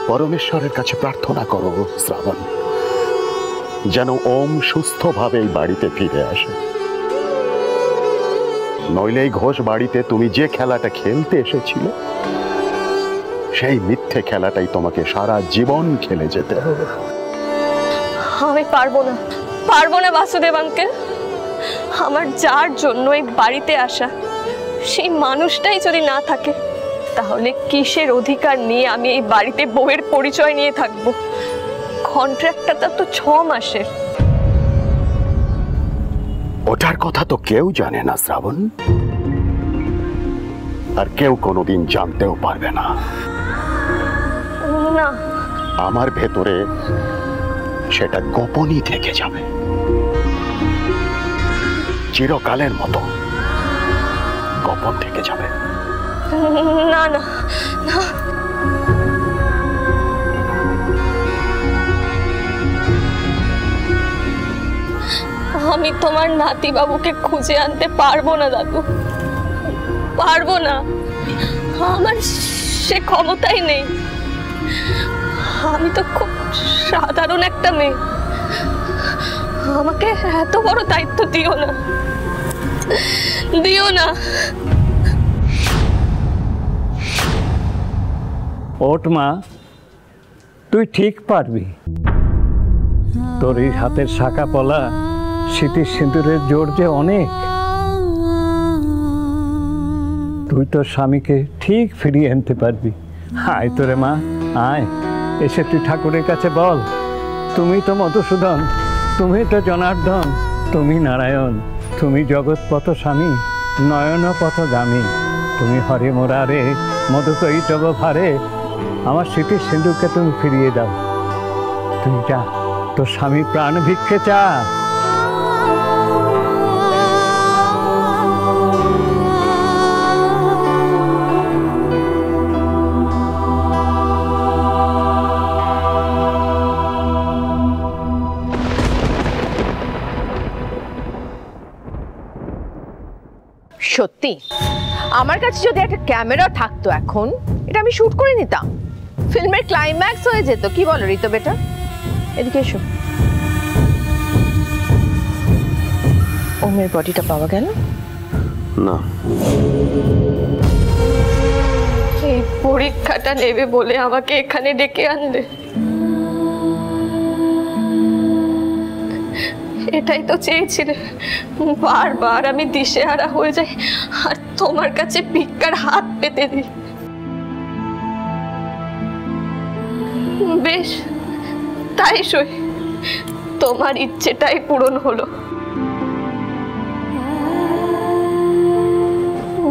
পরমেশ্বরের কাছে প্রার্থনা করো শ্রাবণ, যেন ওম সুস্থভাবে এই বাড়িতে ফিরে আসে। নইলে এই ঘোষ বাড়িতে তুমি যে খেলাটা খেলতে এসেছিলে, সেই মিথ্যে খেলাটাই তোমাকে সারা জীবন খেলে যেতে হবে। আমি পারবো না বাসুদেব আঙ্কেল। আমার যার জন্য এই বাড়িতে আসা, সেই মানুষটাই যদি না থাকে, তাহলে কিসের অধিকার নিয়ে আমি এই বাড়িতে বউয়ের পরিচয় নিয়ে থাকবো? কন্ট্রাক্টটা তো 6 মাসের। ওটার কথা তো কেউ জানে না শ্রাবণ, আর কেউ কোনোদিন জানতেও পারবে না। না, আমার ভেতরে সেটা গোপনই থেকে যাবে, চিরকালের মতো গোপন থেকে যাবে। না না না, আমি তোমার নাতি বাবুকে খুঁজে আনতে পারবো না দাদু, পারবো না। আমার সে ক্ষমতাই নেই। আমি তো খুব সাধারণ একটা মেয়ে, আমাকে এত বড় দায়িত্ব দিও না, দিও না। ওঠ মা, তুই ঠিক পারবি। তোর এই হাতের শাখা পলা, স্মৃতির সিঁদুরের জোর যে অনেক। তুই তোর স্বামীকে ঠিক ফিরিয়ে আনতে পারবি। আয় তোরে মা, আয়, এসে তুই ঠাকুরের কাছে বল, তুমি তো মধুসূদন, তুমি তো জনার্দন, তুমি নারায়ণ, তুমি জগৎপথ স্বামী, নয়ন পথগামী, তুমি হরে মোরারে মধুকৈটব ভারে। আমার স্মৃতির সিঁদুরকে তুমি ফিরিয়ে দাও। তুই যা, তোর স্বামী প্রাণ ভিক্ষে চা। সত্যি আমার কাছে যদি একটা ক্যামেরা থাকতো এখন, এটা আমি শুট করে নিতাম, ফিল্মের ক্লাইম্যাক্স হয়ে যেত। কি বলো ঋতু বেটা? এদিকে এসো। ওমের বডিটা পাওয়া গেল না, এই পরীক্ষাটা নেবে বলে আমাকে এখানে ডেকে আনলে। এটাই তো চেয়েছিলে, বারবার আমি দিশেহারা হয়ে যাই আর তোমার কাছে ভিক্ষার হাত পেতে দিই। বেশ, তাই সই, তোমার ইচ্ছেটাই পূরণ হলো।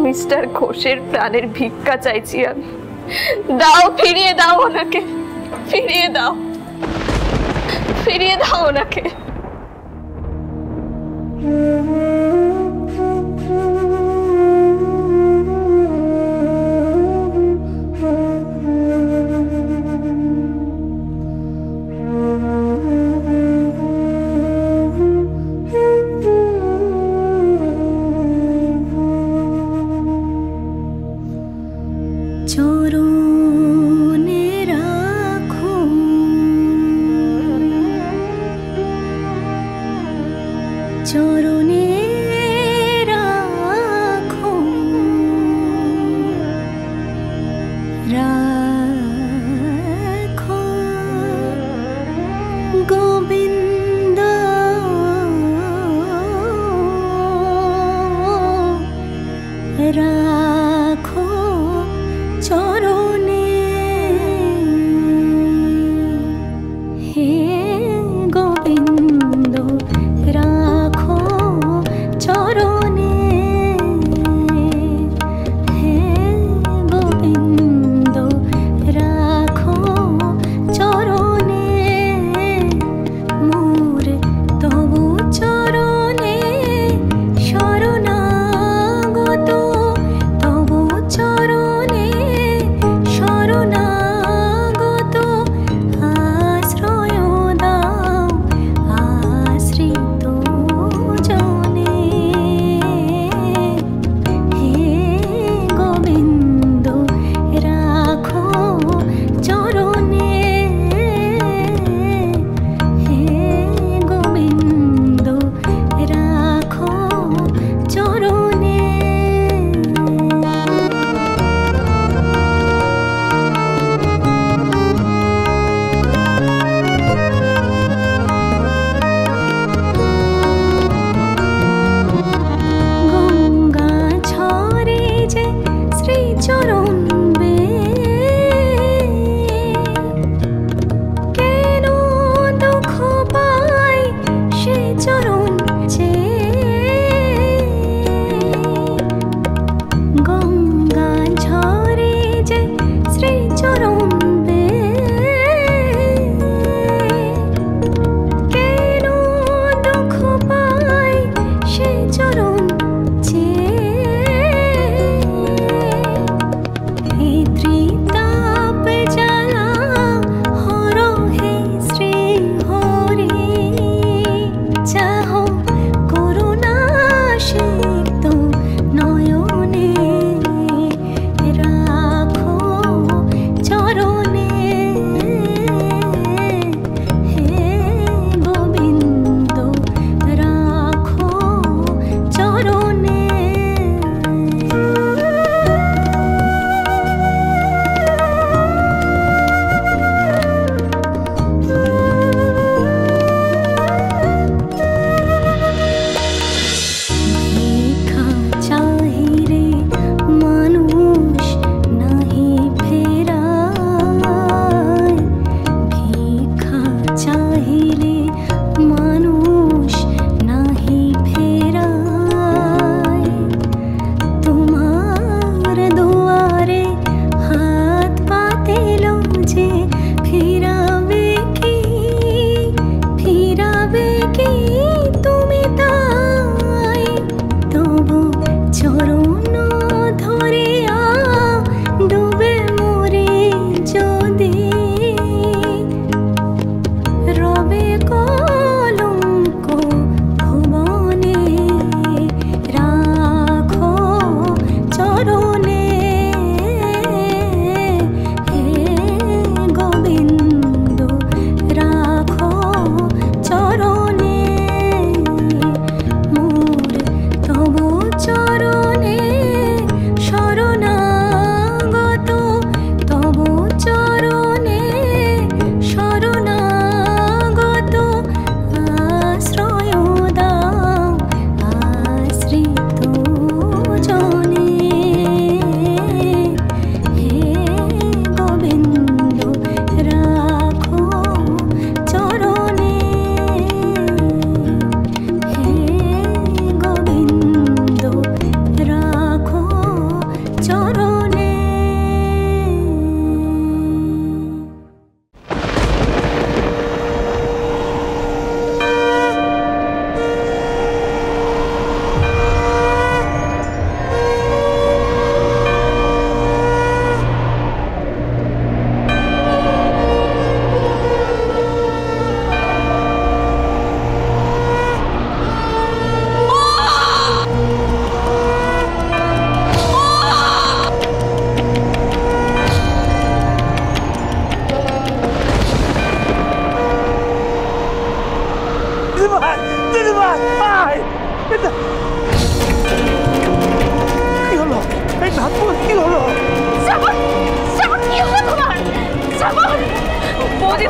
মিস্টার ঘোষের প্রাণের ভিক্ষা চাইছি আমি। দাও, ফিরিয়ে দাও ওনাকে, ফিরিয়ে দাও, ফিরিয়ে দাও ওনাকে।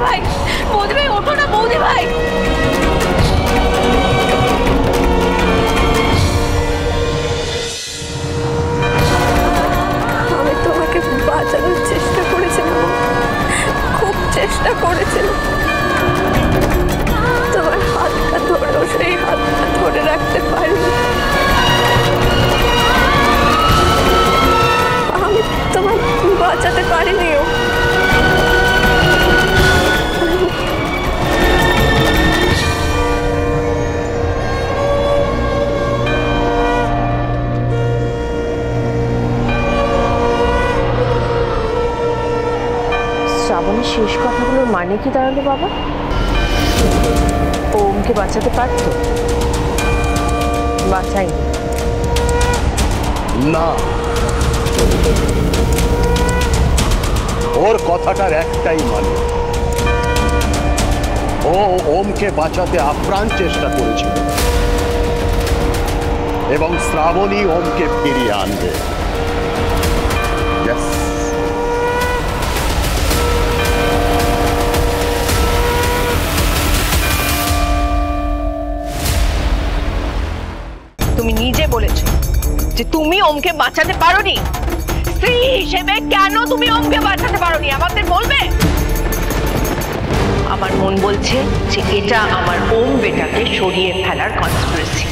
ভাই, বৌদি ভাই ওঠো না, বৌদি ভাই। আমি তোমাকে বাঁচানোর চেষ্টা করেছিলাম, খুব চেষ্টা করেছিলাম। তোমার হাতটা ধরেও সেই হাতটা ধরে রাখতে পারিনি। আমি তোমায় বাঁচাতে পারিনিও। শ্রাবণের শেষ কথাগুলোর মানে কি দাঁড়ালো বাবা? ও ওমকে বাঁচাতে পারতো? বাঁচাইনি। না, ওর কথাটার একটাই মানে, ও ওমকে বাঁচাতে আপ্রাণ চেষ্টা করেছিল এবং শ্রাবণী ওমকে ফিরিয়ে আনবে। Yes. তুমি নিজে বলেছো যে তুমি ওমকে বাঁচাতে পারোনি। স্ত্রী হিসেবে কেন তুমি ওমকে বাঁচাতে পারোনি আমাদের বলবে? আমার মন বলছে যে এটা আমার ওম বেটাকে সরিয়ে ফেলার কনস্পিরেসি।